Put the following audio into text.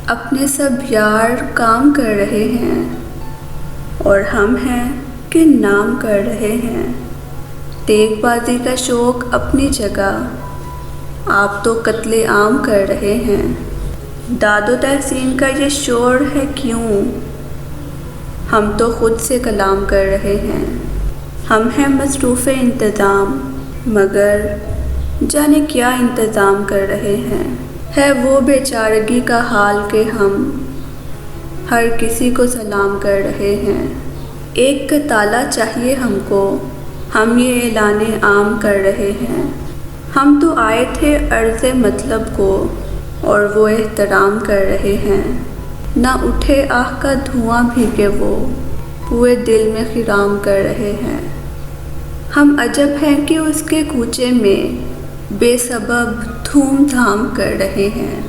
اپنے سب یار کام کر رہے ہیں اور ہم ہیں کہ نام کر رہے ہیں۔ ٹیک بازی کا شوق اپنی جگہ، آپ تو قتل عام کر رہے ہیں۔ داد و تحسین کا یہ شور ہے کیوں، ہم تو خود سے کلام کر رہے ہیں۔ ہم ہیں مصروف انتظام، مگر جانے کیا انتظام کر رہے ہیں۔ ہے وہ بے چارگی کا حال کہ ہم ہر کسی کو سلام کر رہے ہیں۔ ایک کا تالا چاہیے ہم کو، ہم یہ اعلان عام کر رہے ہیں۔ ہم تو آئے تھے عرض مطلب کو اور وہ احترام کر رہے ہیں۔ نہ اٹھے آہ کا دھواں بھی کہ وہ پورے دل میں خرام کر رہے ہیں۔ ہم عجب ہیں کہ اس کے کوچے میں بے سبب دھوم دھام کر رہے ہیں۔